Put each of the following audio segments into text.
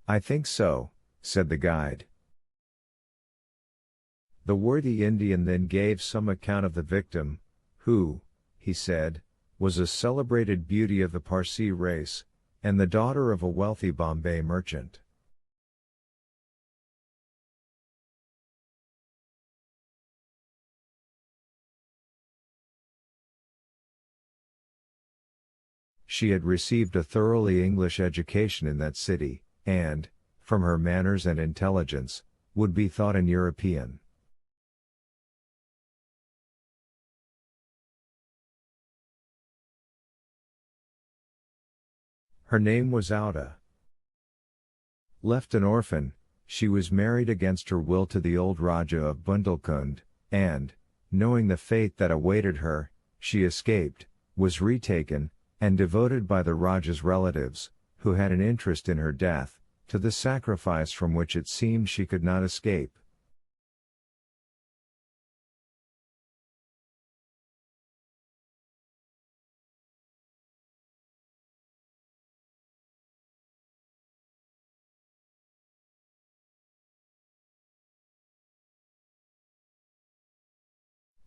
"I think so," said the guide. The worthy Indian then gave some account of the victim, who, he said, was a celebrated beauty of the Parsi race, and the daughter of a wealthy Bombay merchant. She had received a thoroughly English education in that city, and, from her manners and intelligence, would be thought an European. Her name was Auda. Left an orphan, she was married against her will to the old Raja of Bundelkund, and, knowing the fate that awaited her, she escaped, was retaken, and devoted by the Raja's relatives, who had an interest in her death, to the sacrifice from which it seemed she could not escape.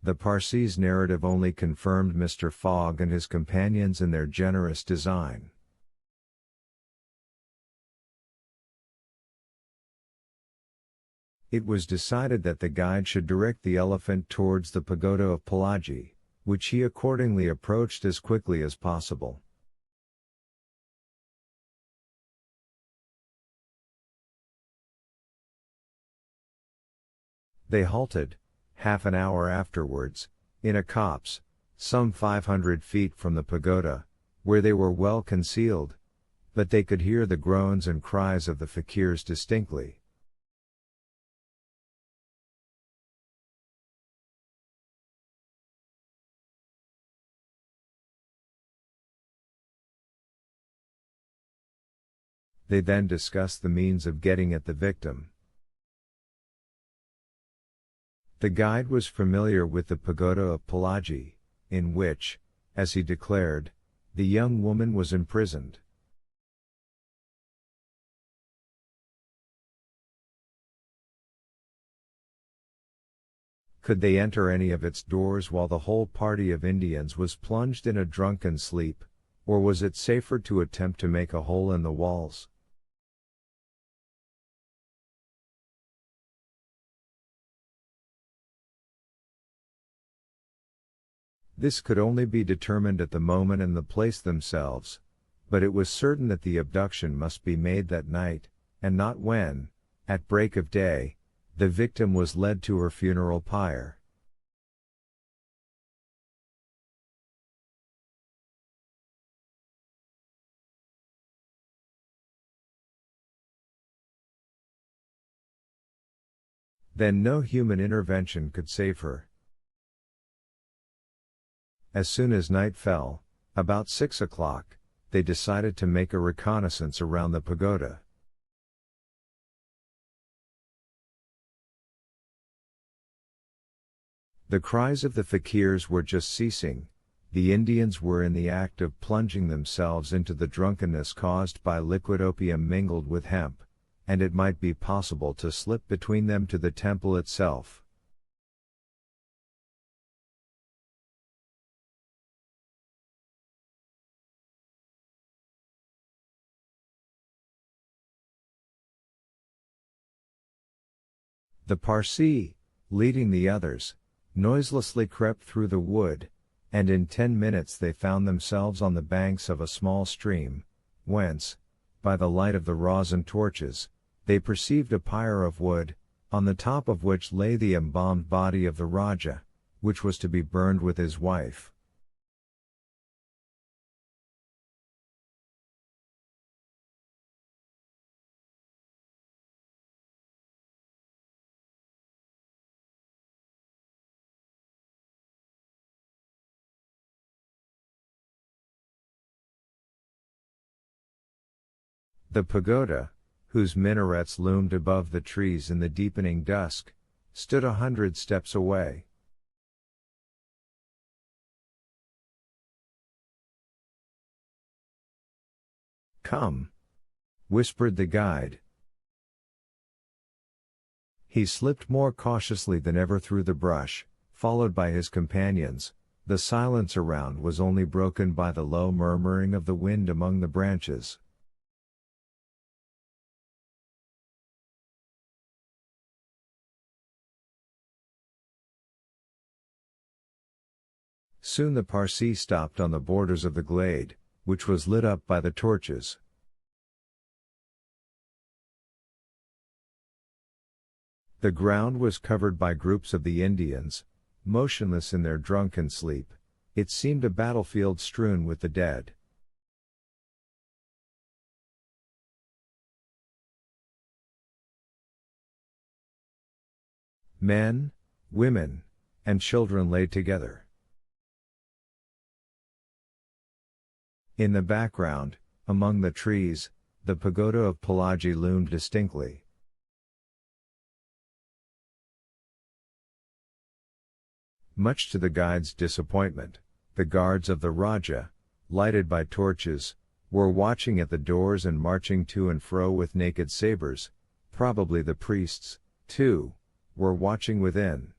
The Parsi's narrative only confirmed Mr. Fogg and his companions in their generous design. It was decided that the guide should direct the elephant towards the pagoda of Palaji, which he accordingly approached as quickly as possible. They halted, half an hour afterwards, in a copse, some 500 feet from the pagoda, where they were well concealed, but they could hear the groans and cries of the fakirs distinctly. They then discussed the means of getting at the victim. The guide was familiar with the pagoda of Palaji, in which, as he declared, the young woman was imprisoned. Could they enter any of its doors while the whole party of Indians was plunged in a drunken sleep, or was it safer to attempt to make a hole in the walls? This could only be determined at the moment and the place themselves, but it was certain that the abduction must be made that night, and not when, at break of day, the victim was led to her funeral pyre. Then no human intervention could save her. As soon as night fell, about 6 o'clock, they decided to make a reconnaissance around the pagoda. The cries of the fakirs were just ceasing, the Indians were in the act of plunging themselves into the drunkenness caused by liquid opium mingled with hemp, and it might be possible to slip between them to the temple itself. The Parsi, leading the others, noiselessly crept through the wood, and in 10 minutes they found themselves on the banks of a small stream, whence, by the light of the rosin torches, they perceived a pyre of wood, on the top of which lay the embalmed body of the Raja, which was to be burned with his wife. The pagoda, whose minarets loomed above the trees in the deepening dusk, stood 100 steps away. "Come," whispered the guide, He slipped more cautiously than ever through the brush, followed by his companions. The silence around was only broken by the low murmuring of the wind among the branches. Soon the Parsee stopped on the borders of the glade, which was lit up by the torches. The ground was covered by groups of the Indians, motionless in their drunken sleep. It seemed a battlefield strewn with the dead. Men, women, and children lay together. In the background, among the trees, the pagoda of Palaji loomed distinctly. Much to the guide's disappointment, the guards of the Raja, lighted by torches, were watching at the doors and marching to and fro with naked sabers. Probably the priests, too, were watching within.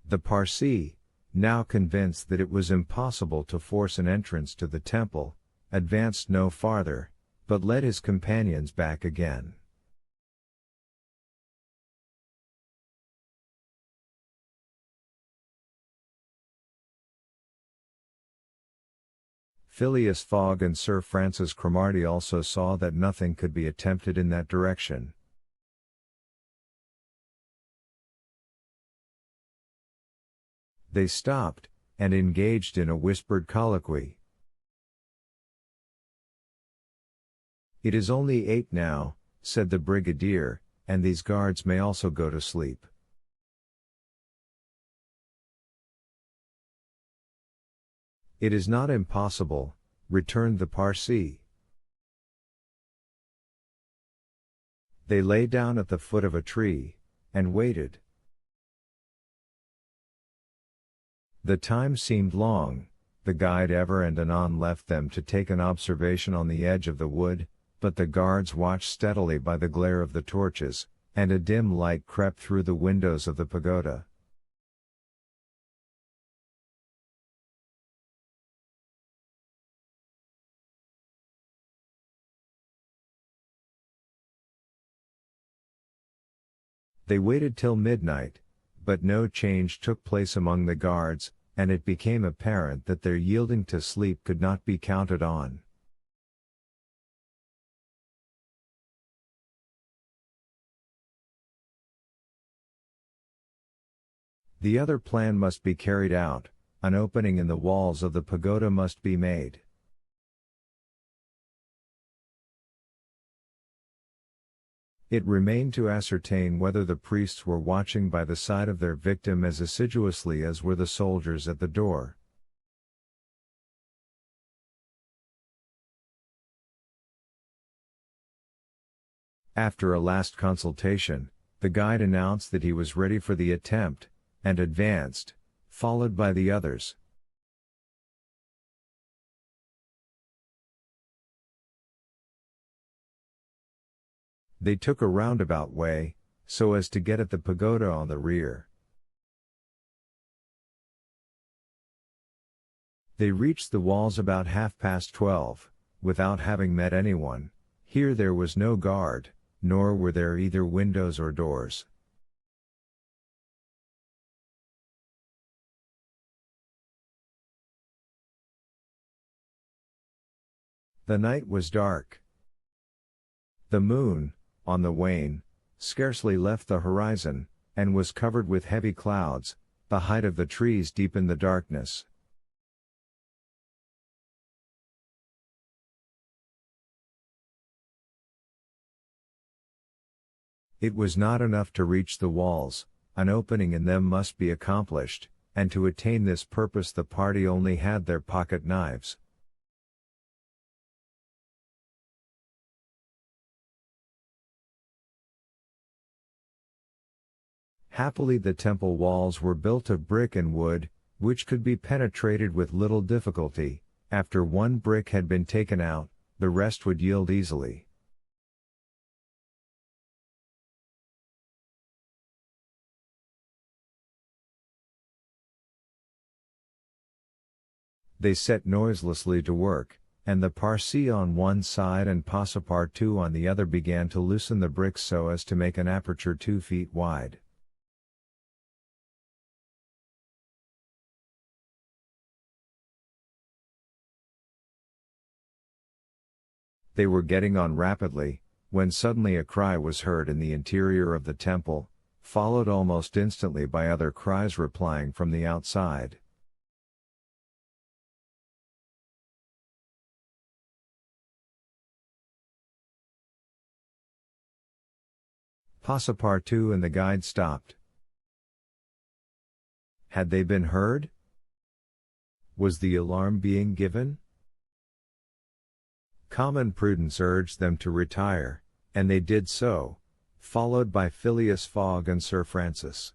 The Parsee, now convinced that it was impossible to force an entrance to the temple, advanced no farther, but led his companions back again. Phileas Fogg and Sir Francis Cromarty also saw that nothing could be attempted in that direction. They stopped, and engaged in a whispered colloquy. "It is only 8 now," said the brigadier, "and these guards may also go to sleep." "It is not impossible," returned the Parsee. They lay down at the foot of a tree, and waited. The time seemed long. The guide ever and anon left them to take an observation on the edge of the wood, but the guards watched steadily by the glare of the torches, and a dim light crept through the windows of the pagoda. They waited till midnight, but no change took place among the guards, and it became apparent that their yielding to sleep could not be counted on. The other plan must be carried out. An opening in the walls of the pagoda must be made. It remained to ascertain whether the priests were watching by the side of their victim as assiduously as were the soldiers at the door. After a last consultation, the guide announced that he was ready for the attempt, and advanced, followed by the others. They took a roundabout way, so as to get at the pagoda on the rear. They reached the walls about 12:30, without having met anyone. Here there was no guard, nor were there either windows or doors. The night was dark. The moon, on the wane, scarcely left the horizon, and was covered with heavy clouds. The height of the trees deepened the darkness. It was not enough to reach the walls, an opening in them must be accomplished, and to attain this purpose the party only had their pocket knives. Happily the temple walls were built of brick and wood, which could be penetrated with little difficulty. After one brick had been taken out, the rest would yield easily. They set noiselessly to work, and the Parsi on one side and Passepartout on the other began to loosen the bricks so as to make an aperture 2 feet wide. They were getting on rapidly, when suddenly a cry was heard in the interior of the temple, followed almost instantly by other cries replying from the outside. Passepartout and the guide stopped. Had they been heard? Was the alarm being given? Common prudence urged them to retire, and they did so, followed by Phileas Fogg and Sir Francis.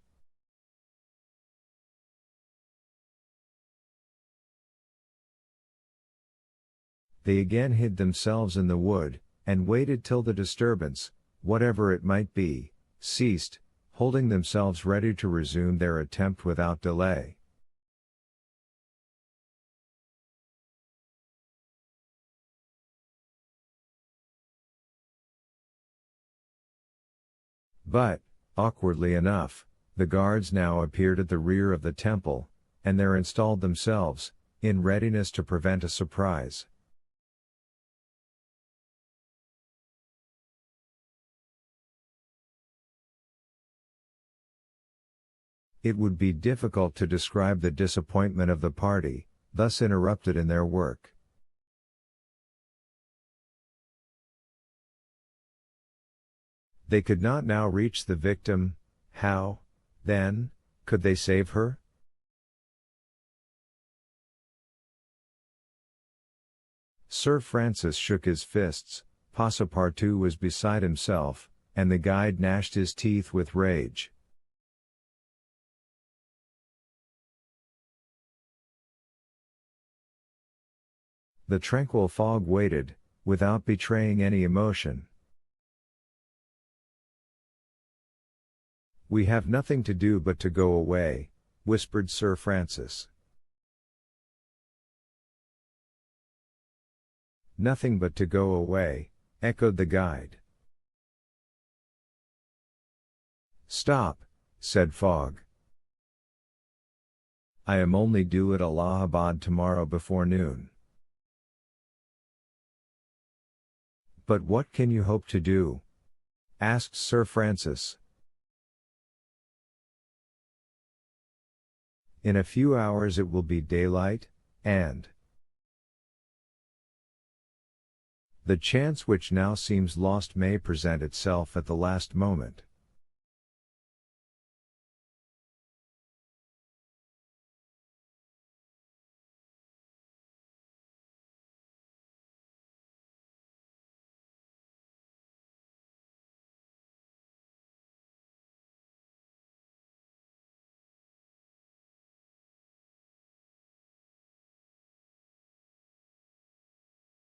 They again hid themselves in the wood, and waited till the disturbance, whatever it might be, ceased, holding themselves ready to resume their attempt without delay. But, awkwardly enough, the guards now appeared at the rear of the temple, and there installed themselves, in readiness to prevent a surprise. It would be difficult to describe the disappointment of the party, thus interrupted in their work. They could not now reach the victim. How, then, could they save her? Sir Francis shook his fists, Passepartout was beside himself, and the guide gnashed his teeth with rage. The tranquil Fogg waited, without betraying any emotion. "We have nothing to do but to go away," whispered Sir Francis. "Nothing but to go away," echoed the guide. "Stop," said Fogg. "I am only due at Allahabad tomorrow before noon." "But what can you hope to do?" asked Sir Francis. "In a few hours it will be daylight, and the chance which now seems lost may present itself at the last moment."